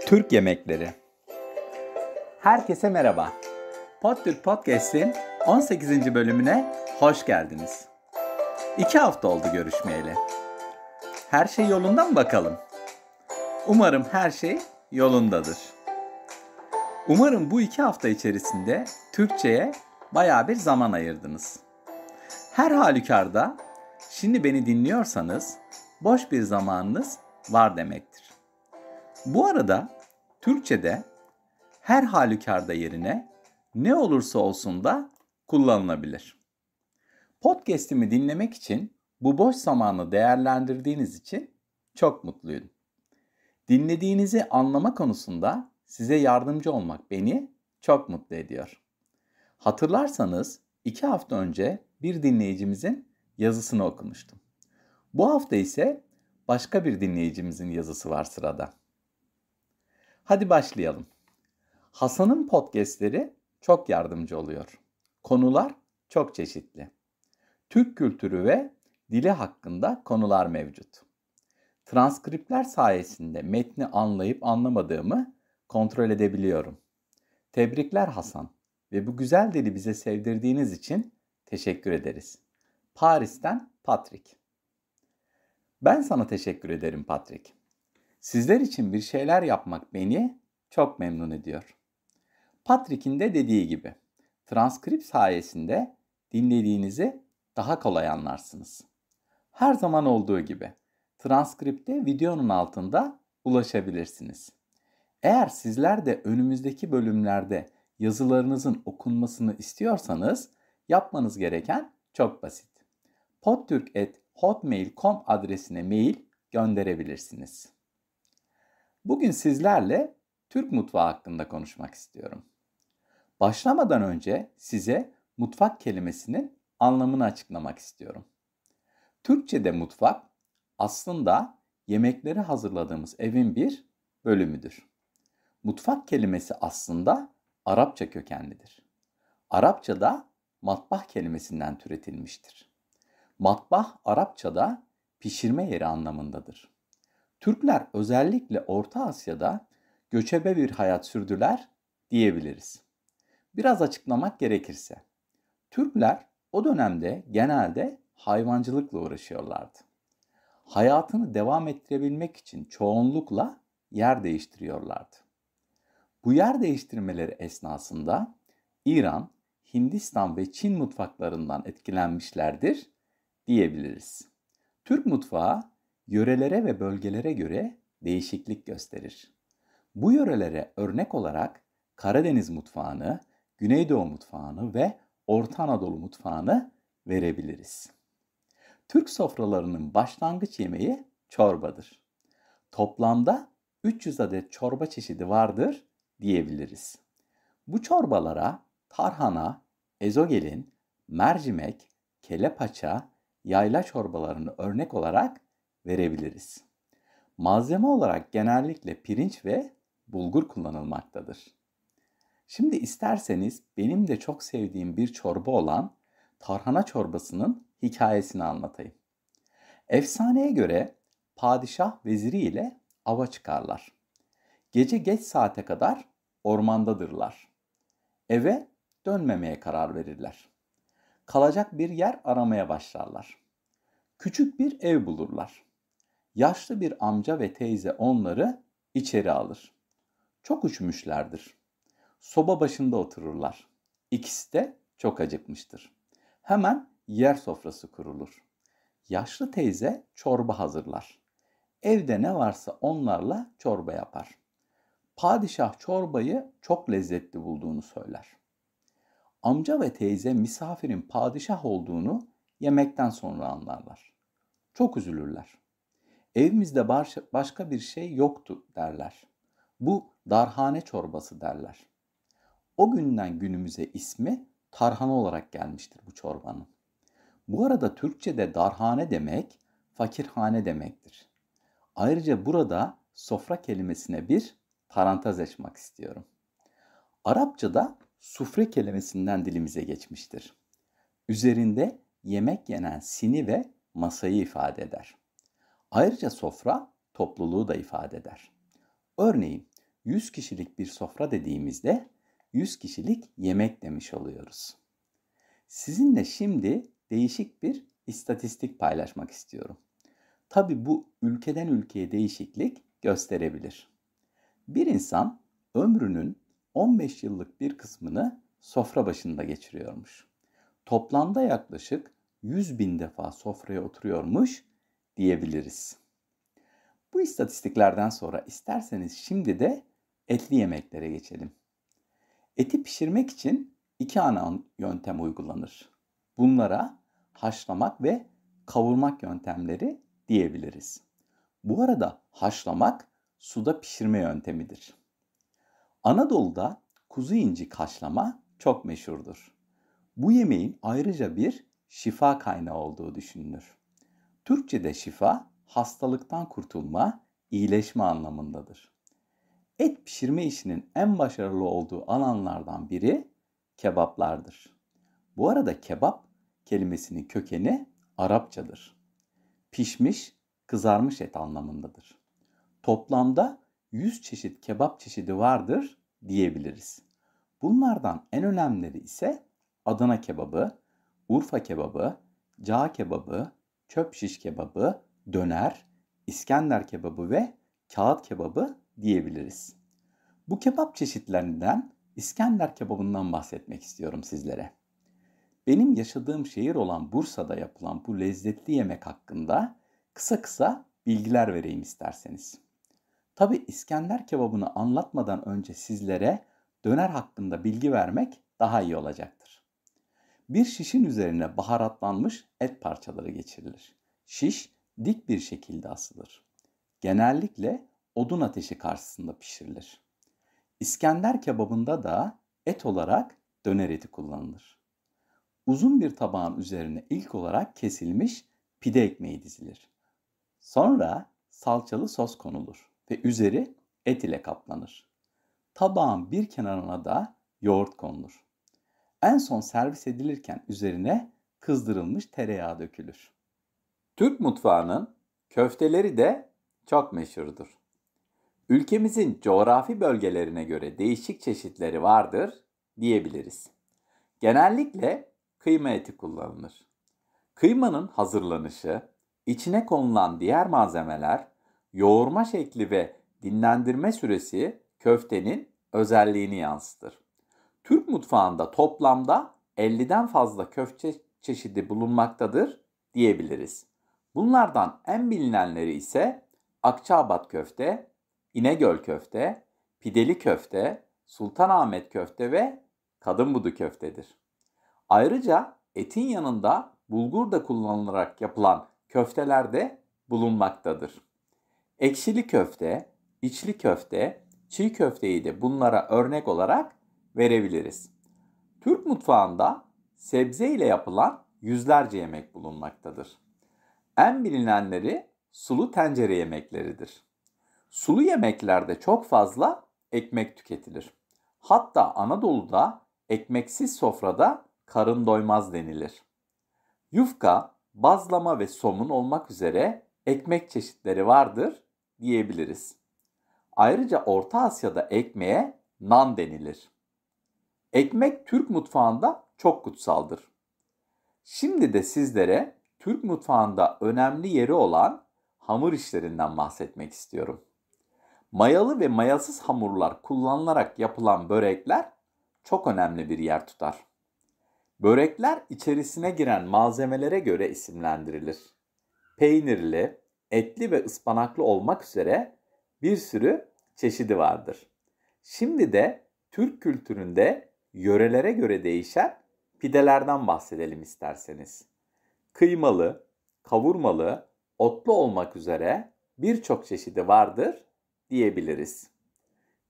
Türk yemekleri. Herkese merhaba. PodTürk Podcast'in 18. bölümüne hoş geldiniz. 2 hafta oldu görüşmeyeli. Her şey yolunda mı bakalım? Umarım her şey yolundadır. Umarım bu 2 hafta içerisinde Türkçe'ye bayağı bir zaman ayırdınız. Her halükarda şimdi beni dinliyorsanız boş bir zamanınız var demektir. Bu arada Türkçe'de her halükarda yerine ne olursa olsun da kullanılabilir. Podcast'imi dinlemek için bu boş zamanı değerlendirdiğiniz için çok mutluyum. Dinlediğinizi anlama konusunda size yardımcı olmak beni çok mutlu ediyor. Hatırlarsanız 2 hafta önce bir dinleyicimizin yazısını okumuştum. Bu hafta ise başka bir dinleyicimizin yazısı var sırada. Hadi başlayalım. Hasan'ın podcastleri çok yardımcı oluyor. Konular çok çeşitli. Türk kültürü ve dili hakkında konular mevcut. Transkriptler sayesinde metni anlayıp anlamadığımı kontrol edebiliyorum. Tebrikler Hasan ve bu güzel dili bize sevdirdiğiniz için teşekkür ederiz. Paris'ten Patrick. Ben sana teşekkür ederim Patrick. Sizler için bir şeyler yapmak beni çok memnun ediyor. Patrick'in de dediği gibi transkript sayesinde dinlediğinizi daha kolay anlarsınız. Her zaman olduğu gibi transkripte videonun altında ulaşabilirsiniz. Eğer sizler de önümüzdeki bölümlerde yazılarınızın okunmasını istiyorsanız yapmanız gereken çok basit. podturk@hotmail.com adresine mail gönderebilirsiniz. Bugün sizlerle Türk mutfağı hakkında konuşmak istiyorum. Başlamadan önce size mutfak kelimesinin anlamını açıklamak istiyorum. Türkçe'de mutfak aslında yemekleri hazırladığımız evin bir bölümüdür. Mutfak kelimesi aslında Arapça kökenlidir. Arapçada matbah kelimesinden türetilmiştir. Matbah Arapçada pişirme yeri anlamındadır. Türkler özellikle Orta Asya'da göçebe bir hayat sürdüler diyebiliriz. Biraz açıklamak gerekirse, Türkler o dönemde genelde hayvancılıkla uğraşıyorlardı. Hayatını devam ettirebilmek için çoğunlukla yer değiştiriyorlardı. Bu yer değiştirmeleri esnasında İran, Hindistan ve Çin mutfaklarından etkilenmişlerdir diyebiliriz. Türk mutfağı yörelere ve bölgelere göre değişiklik gösterir. Bu yörelere örnek olarak Karadeniz mutfağını, Güneydoğu mutfağını ve Orta Anadolu mutfağını verebiliriz. Türk sofralarının başlangıç yemeği çorbadır. Toplamda 300 adet çorba çeşidi vardır diyebiliriz. Bu çorbalara tarhana, ezogelin, mercimek, kelepaça, yayla çorbalarını örnek olarak verebiliriz. Malzeme olarak genellikle pirinç ve bulgur kullanılmaktadır. Şimdi isterseniz benim de çok sevdiğim bir çorba olan tarhana çorbasının hikayesini anlatayım. Efsaneye göre padişah veziri ile ava çıkarlar. Gece geç saate kadar ormandadırlar. Eve dönmemeye karar verirler. Kalacak bir yer aramaya başlarlar. Küçük bir ev bulurlar. Yaşlı bir amca ve teyze onları içeri alır. Çok üşümüşlerdir. Soba başında otururlar. İkisi de çok acıkmıştır. Hemen yer sofrası kurulur. Yaşlı teyze çorba hazırlar. Evde ne varsa onlarla çorba yapar. Padişah çorbayı çok lezzetli bulduğunu söyler. Amca ve teyze misafirin padişah olduğunu yemekten sonra anlarlar. Çok üzülürler. Evimizde başka bir şey yoktu derler. Bu darhane çorbası derler. O günden günümüze ismi tarhana olarak gelmiştir bu çorbanın. Bu arada Türkçe'de darhane demek fakirhane demektir. Ayrıca burada sofra kelimesine bir parantez açmak istiyorum. Arapçada sufre kelimesinden dilimize geçmiştir. Üzerinde yemek yenen sini ve masayı ifade eder. Ayrıca sofra topluluğu da ifade eder. Örneğin 100 kişilik bir sofra dediğimizde 100 kişilik yemek demiş oluyoruz. Sizinle şimdi değişik bir istatistik paylaşmak istiyorum. Tabii bu ülkeden ülkeye değişiklik gösterebilir. Bir insan ömrünün 15 yıllık bir kısmını sofra başında geçiriyormuş. Toplamda yaklaşık 100 bin defa sofraya oturuyormuş diyebiliriz. Bu istatistiklerden sonra isterseniz şimdi de etli yemeklere geçelim. Eti pişirmek için iki ana yöntem uygulanır. Bunlara haşlamak ve kavurmak yöntemleri diyebiliriz. Bu arada haşlamak suda pişirme yöntemidir. Anadolu'da kuzu incik haşlama çok meşhurdur. Bu yemeğin ayrıca bir şifa kaynağı olduğu düşünülür. Türkçe'de şifa, hastalıktan kurtulma, iyileşme anlamındadır. Et pişirme işinin en başarılı olduğu alanlardan biri kebaplardır. Bu arada kebap kelimesinin kökeni Arapçadır. Pişmiş, kızarmış et anlamındadır. Toplamda 100 çeşit kebap çeşidi vardır diyebiliriz. Bunlardan en önemlileri ise Adana kebabı, Urfa kebabı, cağ kebabı, çöp şiş kebabı, döner, İskender kebabı ve kağıt kebabı diyebiliriz. Bu kebap çeşitlerinden İskender kebabından bahsetmek istiyorum sizlere. Benim yaşadığım şehir olan Bursa'da yapılan bu lezzetli yemek hakkında kısa kısa bilgiler vereyim isterseniz. Tabii İskender kebabını anlatmadan önce sizlere döner hakkında bilgi vermek daha iyi olacaktır. Bir şişin üzerine baharatlanmış et parçaları geçirilir. Şiş dik bir şekilde asılır. Genellikle odun ateşi karşısında pişirilir. İskender kebabında da et olarak döner eti kullanılır. Uzun bir tabağın üzerine ilk olarak kesilmiş pide ekmeği dizilir. Sonra salçalı sos konulur ve üzeri et ile kaplanır. Tabağın bir kenarına da yoğurt konulur. En son servis edilirken üzerine kızdırılmış tereyağı dökülür. Türk mutfağının köfteleri de çok meşhurdur. Ülkemizin coğrafi bölgelerine göre değişik çeşitleri vardır diyebiliriz. Genellikle kıyma eti kullanılır. Kıymanın hazırlanışı, içine konulan diğer malzemeler, yoğurma şekli ve dinlendirme süresi köftenin özelliğini yansıtır. Türk mutfağında toplamda 50'den fazla köfte çeşidi bulunmaktadır diyebiliriz. Bunlardan en bilinenleri ise Akçaabat köfte, İnegöl köfte, pideli köfte, Sultanahmet köfte ve kadınbudu köftedir. Ayrıca etin yanında bulgur da kullanılarak yapılan köfteler de bulunmaktadır. Ekşili köfte, içli köfte, çiğ köfteyi de bunlara örnek olarak verebiliriz. Türk mutfağında sebze ile yapılan yüzlerce yemek bulunmaktadır. En bilinenleri sulu tencere yemekleridir. Sulu yemeklerde çok fazla ekmek tüketilir. Hatta Anadolu'da ekmeksiz sofrada karın doymaz denilir. Yufka, bazlama ve somun olmak üzere ekmek çeşitleri vardır diyebiliriz. Ayrıca Orta Asya'da ekmeğe nan denilir. Ekmek Türk mutfağında çok kutsaldır. Şimdi de sizlere Türk mutfağında önemli yeri olan hamur işlerinden bahsetmek istiyorum. Mayalı ve mayasız hamurlar kullanılarak yapılan börekler çok önemli bir yer tutar. Börekler içerisine giren malzemelere göre isimlendirilir. Peynirli, etli ve ıspanaklı olmak üzere bir sürü çeşidi vardır. Şimdi de Türk kültüründe yörelere göre değişen pidelerden bahsedelim isterseniz. Kıymalı, kavurmalı, otlu olmak üzere birçok çeşidi vardır diyebiliriz.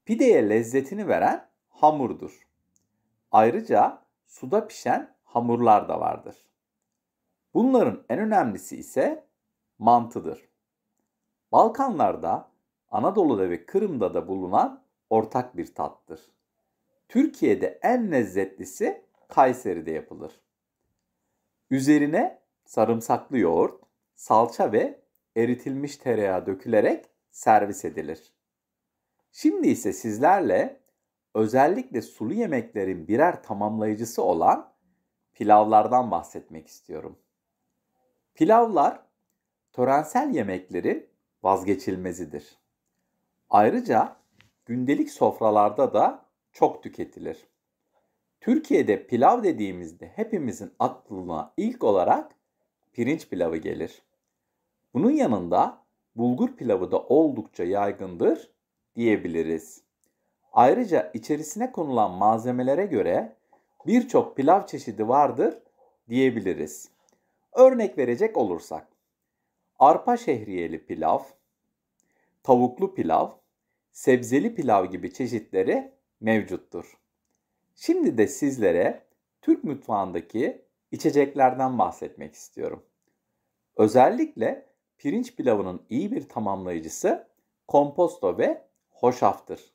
Pideye lezzetini veren hamurdur. Ayrıca suda pişen hamurlar da vardır. Bunların en önemlisi ise mantıdır. Balkanlarda, Anadolu'da ve Kırım'da da bulunan ortak bir tattır. Türkiye'de en lezzetlisi Kayseri'de yapılır. Üzerine sarımsaklı yoğurt, salça ve eritilmiş tereyağı dökülerek servis edilir. Şimdi ise sizlerle özellikle sulu yemeklerin birer tamamlayıcısı olan pilavlardan bahsetmek istiyorum. Pilavlar törensel yemeklerin vazgeçilmezidir. Ayrıca gündelik sofralarda da çok tüketilir. Türkiye'de pilav dediğimizde hepimizin aklına ilk olarak pirinç pilavı gelir. Bunun yanında bulgur pilavı da oldukça yaygındır diyebiliriz. Ayrıca içerisine konulan malzemelere göre birçok pilav çeşidi vardır diyebiliriz. Örnek verecek olursak, arpa şehriyeli pilav, tavuklu pilav, sebzeli pilav gibi çeşitleri mevcuttur. Şimdi de sizlere Türk mutfağındaki içeceklerden bahsetmek istiyorum. Özellikle pirinç pilavının iyi bir tamamlayıcısı komposto ve hoşaftır.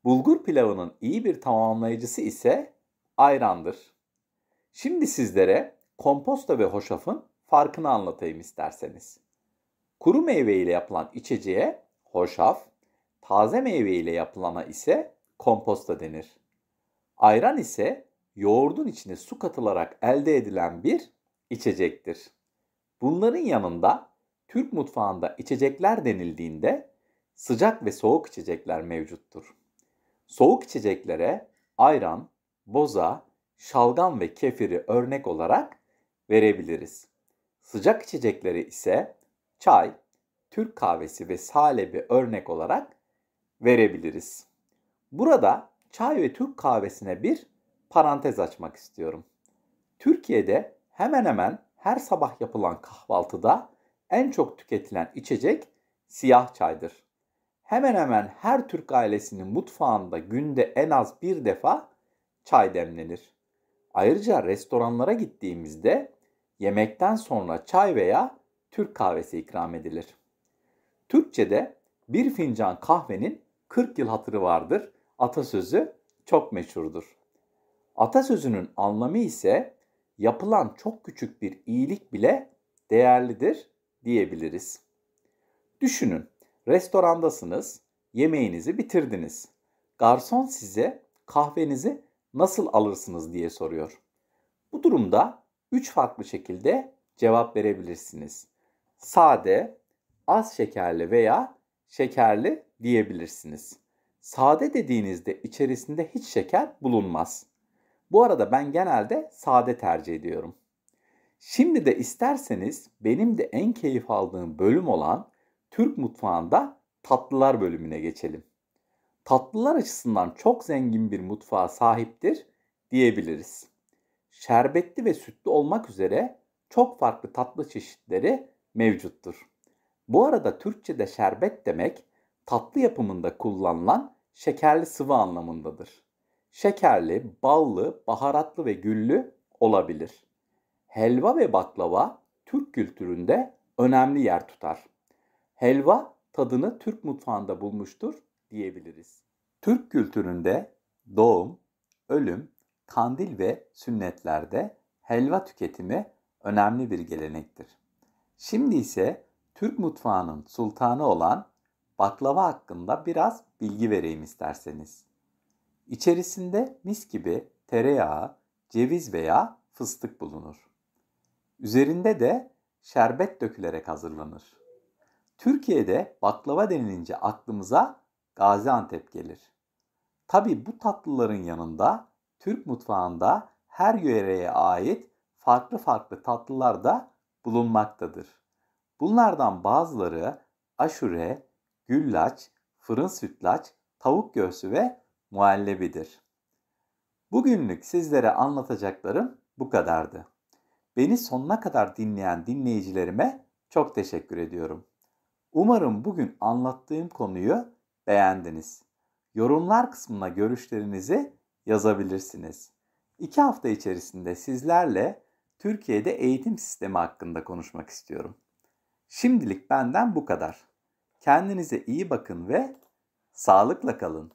Bulgur pilavının iyi bir tamamlayıcısı ise ayrandır. Şimdi sizlere komposto ve hoşafın farkını anlatayım isterseniz. Kuru meyve ile yapılan içeceğe hoşaf, taze meyve ile yapılana ise komposto denir. Ayran ise yoğurdun içine su katılarak elde edilen bir içecektir. Bunların yanında Türk mutfağında içecekler denildiğinde sıcak ve soğuk içecekler mevcuttur. Soğuk içeceklere ayran, boza, şalgam ve kefiri örnek olarak verebiliriz. Sıcak içecekleri ise çay, Türk kahvesi ve salebi örnek olarak verebiliriz. Burada çay ve Türk kahvesine bir parantez açmak istiyorum. Türkiye'de hemen hemen her sabah yapılan kahvaltıda en çok tüketilen içecek siyah çaydır. Hemen hemen her Türk ailesinin mutfağında günde en az bir defa çay demlenir. Ayrıca restoranlara gittiğimizde yemekten sonra çay veya Türk kahvesi ikram edilir. Türkçe'de bir fincan kahvenin 40 yıl hatırı vardır atasözü çok meşhurdur. Atasözünün anlamı ise yapılan çok küçük bir iyilik bile değerlidir diyebiliriz. Düşünün, restorandasınız, yemeğinizi bitirdiniz. Garson size kahvenizi nasıl alırsınız diye soruyor. Bu durumda 3 farklı şekilde cevap verebilirsiniz. Sade, az şekerli veya şekerli diyebilirsiniz. Sade dediğinizde içerisinde hiç şeker bulunmaz. Bu arada ben genelde sade tercih ediyorum. Şimdi de isterseniz benim de en keyif aldığım bölüm olan Türk mutfağında tatlılar bölümüne geçelim. Tatlılar açısından çok zengin bir mutfağa sahiptir diyebiliriz. Şerbetli ve sütlü olmak üzere çok farklı tatlı çeşitleri mevcuttur. Bu arada Türkçe'de şerbet demek tatlı yapımında kullanılan şekerli sıvı anlamındadır. Şekerli, ballı, baharatlı ve güllü olabilir. Helva ve baklava Türk kültüründe önemli yer tutar. Helva tadını Türk mutfağında bulmuştur diyebiliriz. Türk kültüründe doğum, ölüm, kandil ve sünnetlerde helva tüketimi önemli bir gelenektir. Şimdi ise Türk mutfağının sultanı olan baklava hakkında biraz bilgi vereyim isterseniz. İçerisinde mis gibi tereyağı, ceviz veya fıstık bulunur. Üzerinde de şerbet dökülerek hazırlanır. Türkiye'de baklava denilince aklımıza Gaziantep gelir. Tabii bu tatlıların yanında Türk mutfağında her yöreye ait farklı farklı tatlılar da bulunmaktadır. Bunlardan bazıları aşure, güllaç, fırın sütlaç, tavuk göğsü ve muhallebidir. Bugünlük sizlere anlatacaklarım bu kadardı. Beni sonuna kadar dinleyen dinleyicilerime çok teşekkür ediyorum. Umarım bugün anlattığım konuyu beğendiniz. Yorumlar kısmına görüşlerinizi yazabilirsiniz. 2 hafta içerisinde sizlerle Türkiye'de eğitim sistemi hakkında konuşmak istiyorum. Şimdilik benden bu kadar. Kendinize iyi bakın ve sağlıkla kalın.